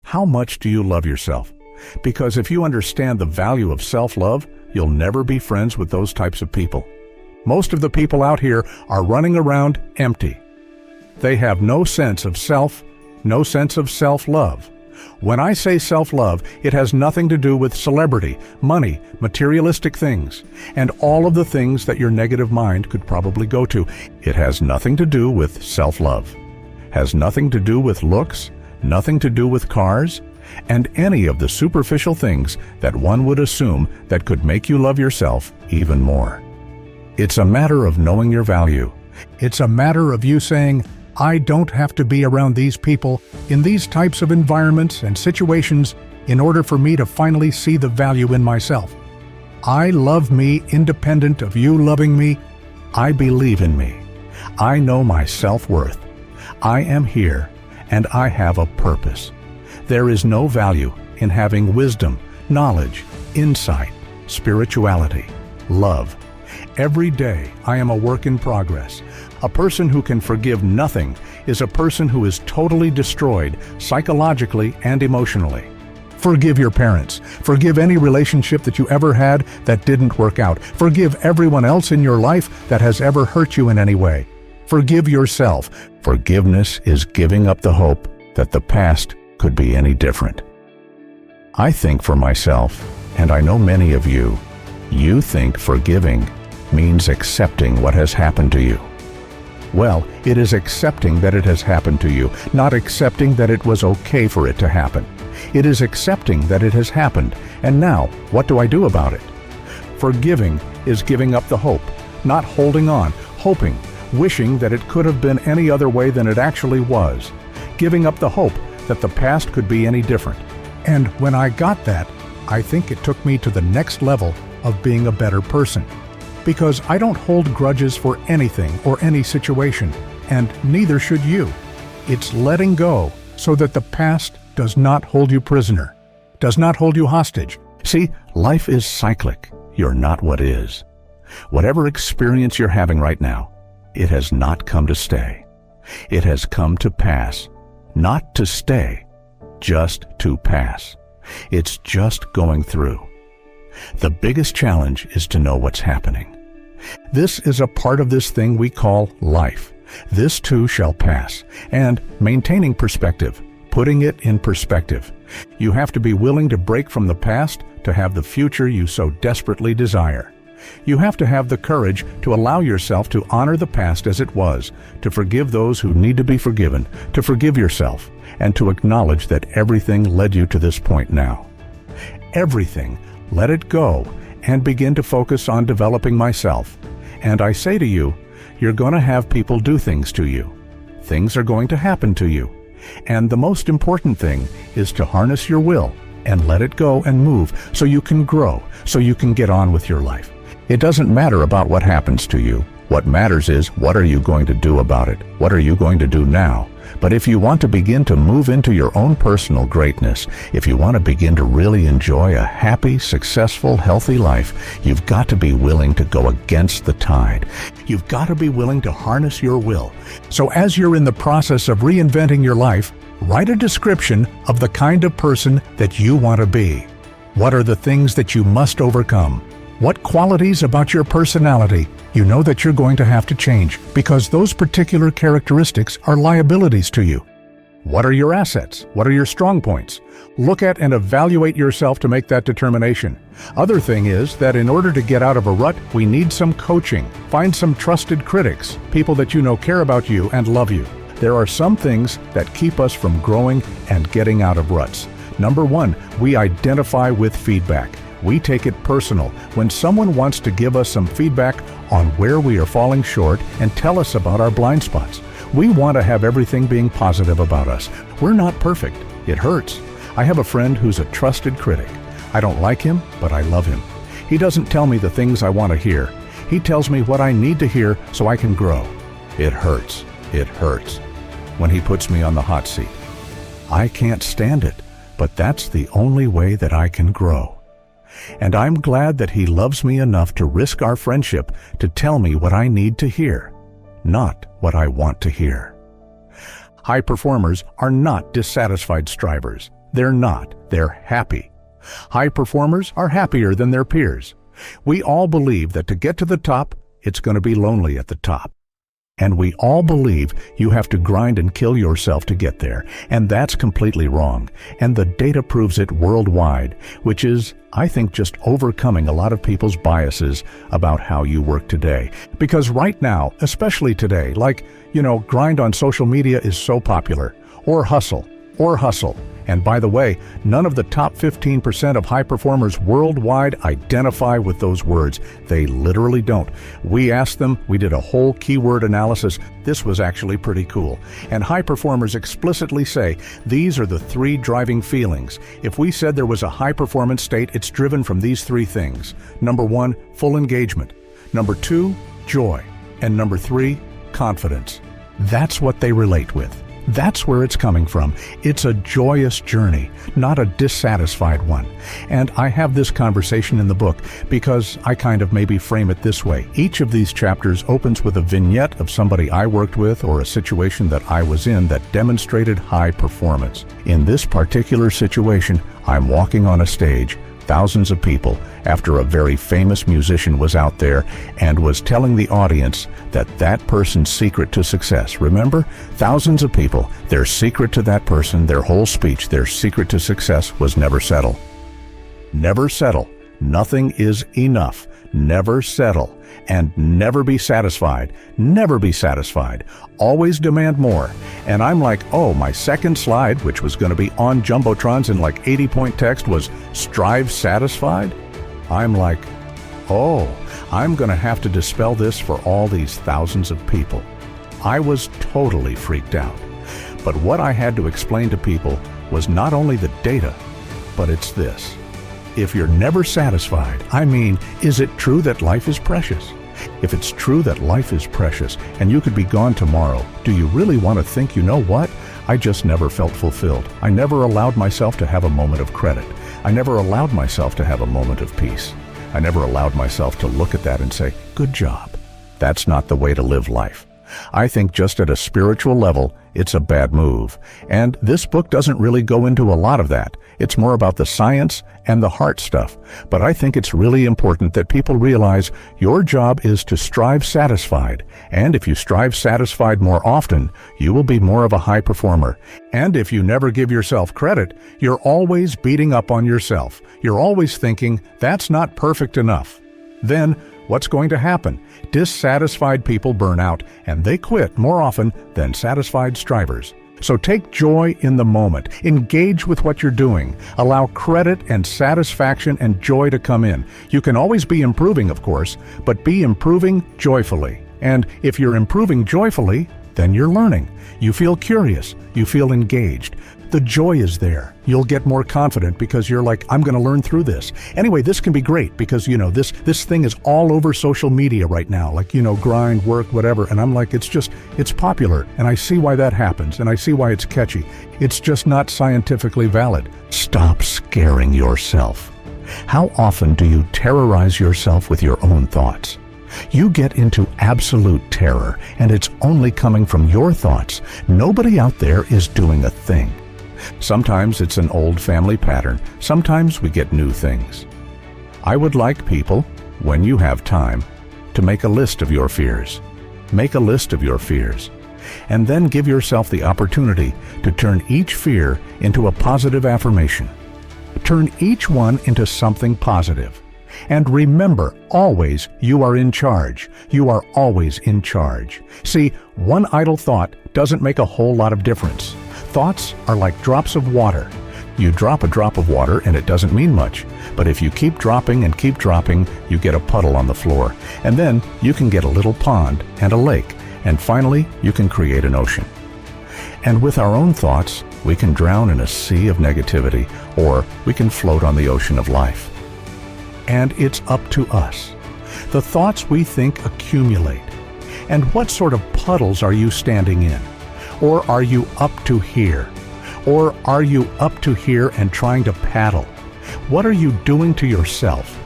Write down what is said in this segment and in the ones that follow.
How much do you love yourself? Because if you understand the value of self-love, you'll never be friends with those types of people. Most of the people out here are running around empty. They have no sense of self, no sense of self-love. When I say self-love, it has nothing to do with celebrity, money, materialistic things, and all of the things that your negative mind could probably go to. It has nothing to do with self-love. Has nothing to do with looks, nothing to do with cars, and any of the superficial things that one would assume that could make you love yourself even more. It's a matter of knowing your value. It's a matter of you saying, I don't have to be around these people in these types of environments and situations in order for me to finally see the value in myself. I love me independent of you loving me. I believe in me. I know my self-worth. I am here and I have a purpose. There is no value in having wisdom, knowledge, insight, spirituality, love. Every day I am a work in progress. A person who can forgive nothing is a person who is totally destroyed psychologically and emotionally. Forgive your parents. Forgive any relationship that you ever had that didn't work out. Forgive everyone else in your life that has ever hurt you in any way. Forgive yourself. Forgiveness is giving up the hope that the past could be any different. I think for myself, and I know many of you think forgiving means accepting what has happened to you. Well, it is accepting that it has happened to you, not accepting that it was okay for it to happen. It is accepting that it has happened, and now, what do I do about it? Forgiving is giving up the hope, not holding on, hoping, wishing that it could have been any other way than it actually was. Giving up the hope that the past could be any different. And when I got that, I think it took me to the next level of being a better person. Because I don't hold grudges for anything or any situation, and neither should you. It's letting go so that the past does not hold you prisoner, does not hold you hostage. See, life is cyclic. You're not what is. Whatever experience you're having right now, it has not come to stay. It has come to pass, not to stay, just to pass. It's just going through. The biggest challenge is to know what's happening. This is a part of this thing we call life. This too shall pass. And maintaining perspective, putting it in perspective. You have to be willing to break from the past to have the future you so desperately desire. You have to have the courage to allow yourself to honor the past as it was, to forgive those who need to be forgiven, to forgive yourself, and to acknowledge that everything led you to this point now. Everything, let it go, and begin to focus on developing myself. And I say to you, you're going to have people do things to you. Things are going to happen to you. And the most important thing is to harness your will and let it go and move so you can grow, so you can get on with your life. It doesn't matter about what happens to you. What matters is, what are you going to do about it? What are you going to do now? But if you want to begin to move into your own personal greatness, if you want to begin to really enjoy a happy, successful, healthy life, you've got to be willing to go against the tide. You've got to be willing to harness your will. So as you're in the process of reinventing your life, write a description of the kind of person that you want to be. What are the things that you must overcome? What qualities about your personality you know that you're going to have to change because those particular characteristics are liabilities to you? What are your assets? What are your strong points? Look at and evaluate yourself to make that determination. Other thing is that in order to get out of a rut, we need some coaching. Find some trusted critics, people that you know care about you and love you. There are some things that keep us from growing and getting out of ruts. Number one, we identify with feedback. We take it personal when someone wants to give us some feedback on where we are falling short and tell us about our blind spots. We want to have everything being positive about us. We're not perfect. It hurts. I have a friend who's a trusted critic. I don't like him, but I love him. He doesn't tell me the things I want to hear. He tells me what I need to hear so I can grow. It hurts. It hurts when he puts me on the hot seat. I can't stand it, but that's the only way that I can grow. And I'm glad that he loves me enough to risk our friendship to tell me what I need to hear, not what I want to hear. High performers are not dissatisfied strivers. They're not. They're happy. High performers are happier than their peers. We all believe that to get to the top, it's going to be lonely at the top. And we all believe you have to grind and kill yourself to get there. And that's completely wrong. And the data proves it worldwide, which is, I think, just overcoming a lot of people's biases about how you work today. Because right now, especially today, grind on social media is so popular. Or hustle. And by the way, none of the top 15% of high performers worldwide identify with those words. They literally don't. We asked them, we did a whole keyword analysis. This was actually pretty cool. And high performers explicitly say, these are the 3 driving feelings. If we said there was a high performance state, it's driven from these 3 things. Number 1, full engagement. Number 2, joy. And number 3, confidence. That's what they relate with. That's where it's coming from. It's a joyous journey, not a dissatisfied one. And I have this conversation in the book because I kind of maybe frame it this way. Each of these chapters opens with a vignette of somebody I worked with or a situation that I was in that demonstrated high performance. In this particular situation, I'm walking on a stage, thousands of people, after a very famous musician was out there and was telling the audience that person's secret to success. Remember? Thousands of people, their secret to that person, their whole speech, their secret to success was never settle. Never settle. Nothing is enough. Never settle. And never be satisfied. Never be satisfied. Always demand more. And I'm like, oh, my second slide, which was going to be on Jumbotrons in 80-point text, was strive satisfied. I'm like, oh, I'm going to have to dispel this for all these thousands of people. I was totally freaked out. But what I had to explain to people was not only the data, but it's this. If you're never satisfied, is it true that life is precious? If it's true that life is precious and you could be gone tomorrow, do you really want to think, you know what? I just never felt fulfilled. I never allowed myself to have a moment of credit. I never allowed myself to have a moment of peace. I never allowed myself to look at that and say, good job. That's not the way to live life. I think just at a spiritual level, it's a bad move. And this book doesn't really go into a lot of that. It's more about the science and the heart stuff. But I think it's really important that people realize your job is to strive satisfied. And if you strive satisfied more often, you will be more of a high performer. And if you never give yourself credit, you're always beating up on yourself. You're always thinking, that's not perfect enough. Then, what's going to happen? Dissatisfied people burn out, and they quit more often than satisfied strivers. So take joy in the moment. Engage with what you're doing. Allow credit and satisfaction and joy to come in. You can always be improving, of course, but be improving joyfully. And if you're improving joyfully, then you're learning. You feel curious. You feel engaged. The joy is there. You'll get more confident because you're like, I'm going to learn through this. Anyway, this can be great because, this thing is all over social media right now, grind, work, whatever. And I'm like, it's popular. And I see why that happens. And I see why it's catchy. It's just not scientifically valid. Stop scaring yourself. How often do you terrorize yourself with your own thoughts? You get into absolute terror, and it's only coming from your thoughts. Nobody out there is doing a thing. Sometimes it's an old family pattern. Sometimes we get new things. I would like people, when you have time, to make a list of your fears. Make a list of your fears. And then give yourself the opportunity to turn each fear into a positive affirmation. Turn each one into something positive. And remember, always, you are in charge. You are always in charge. See, one idle thought doesn't make a whole lot of difference. Thoughts are like drops of water. You drop a drop of water and it doesn't mean much. But if you keep dropping and keep dropping, you get a puddle on the floor. And then you can get a little pond and a lake. And finally, you can create an ocean. And with our own thoughts, we can drown in a sea of negativity, or we can float on the ocean of life. And it's up to us. The thoughts we think accumulate. And what sort of puddles are you standing in? Or are you up to here? Or are you up to here and trying to paddle? What are you doing to yourself?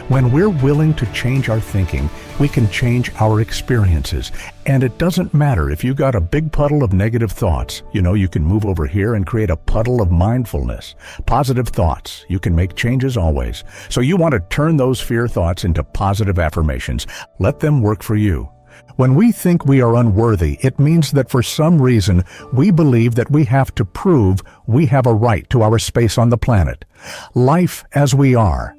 When we're willing to change our thinking, we can change our experiences. And it doesn't matter if you got a big puddle of negative thoughts. You can move over here and create a puddle of mindfulness. Positive thoughts. You can make changes always. So you want to turn those fear thoughts into positive affirmations. Let them work for you. When we think we are unworthy, it means that for some reason we believe that we have to prove we have a right to our space on the planet. Life as we are.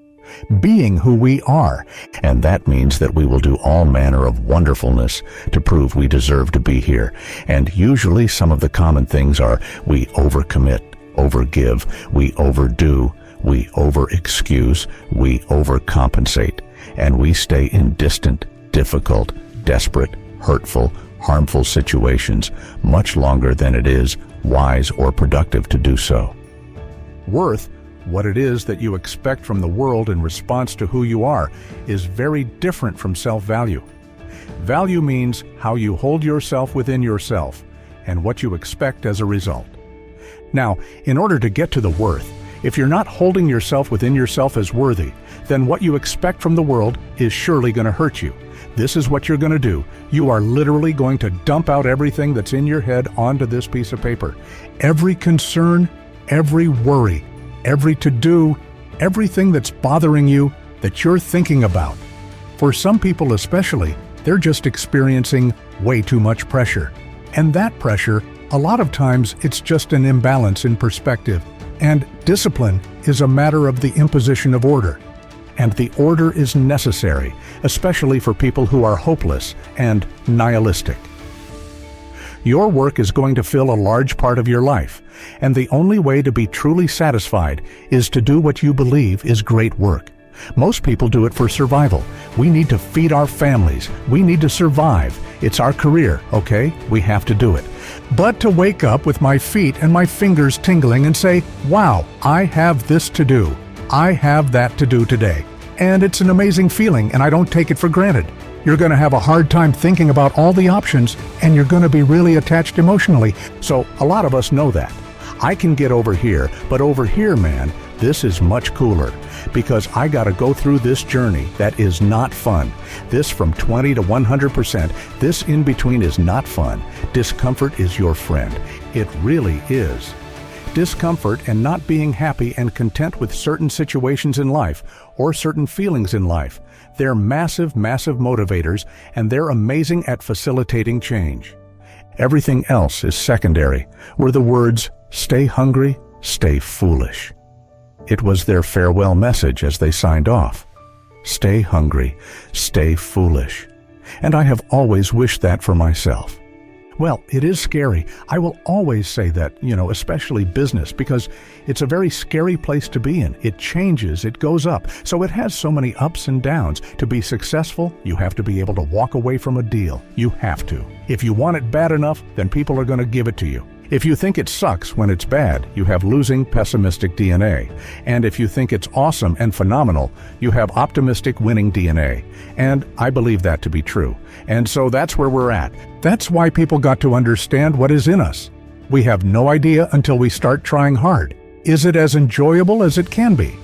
Being who we are. And that means that we will do all manner of wonderfulness to prove we deserve to be here. And usually some of the common things are we overcommit, overgive, we overdo, we over-excuse, we overcompensate, and we stay in distant, difficult, desperate, hurtful, harmful situations much longer than it is wise or productive to do so. Worth, what it is that you expect from the world in response to who you are, is very different from self-value. Value means how you hold yourself within yourself and what you expect as a result. Now, in order to get to the worth, if you're not holding yourself within yourself as worthy, then what you expect from the world is surely going to hurt you. This is what you're going to do. You are literally going to dump out everything that's in your head onto this piece of paper. Every concern, every worry, every to-do, everything that's bothering you that you're thinking about. For some people especially, they're just experiencing way too much pressure. And that pressure, a lot of times, it's just an imbalance in perspective. And discipline is a matter of the imposition of order. And the order is necessary, especially for people who are hopeless and nihilistic. Your work is going to fill a large part of your life, and the only way to be truly satisfied is to do what you believe is great work. Most people do it for survival. We need to feed our families. We need to survive. It's our career, okay? We have to do it. But to wake up with my feet and my fingers tingling and say, wow, I have this to do. I have that to do today. And it's an amazing feeling, and I don't take it for granted. You're going to have a hard time thinking about all the options, and you're going to be really attached emotionally. So a lot of us know that. I can get over here, but over here, man, this is much cooler, because I got to go through this journey that is not fun. This from 20 to 100%, this in between is not fun. Discomfort is your friend. It really is. Discomfort and not being happy and content with certain situations in life or certain feelings in life, they're massive, massive motivators, and they're amazing at facilitating change. Everything else is secondary, were the words, "Stay hungry, stay foolish." It was their farewell message as they signed off. Stay hungry, stay foolish. And I have always wished that for myself. Well, it is scary. I will always say that, especially business, because it's a very scary place to be in. It changes, it goes up. So it has so many ups and downs. To be successful, you have to be able to walk away from a deal. You have to. If you want it bad enough, then people are going to give it to you. If you think it sucks when it's bad, you have losing, pessimistic DNA. And if you think it's awesome and phenomenal, you have optimistic, winning DNA. And I believe that to be true. And so that's where we're at. That's why people got to understand what is in us. We have no idea until we start trying hard. Is it as enjoyable as it can be?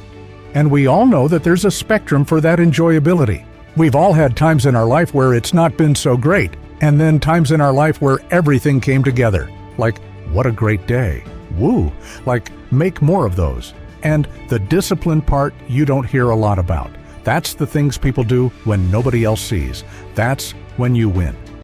And we all know that there's a spectrum for that enjoyability. We've all had times in our life where it's not been so great, and then times in our life where everything came together. Like, what a great day. Woo! Like, make more of those. And the discipline part you don't hear a lot about. That's the things people do when nobody else sees. That's when you win.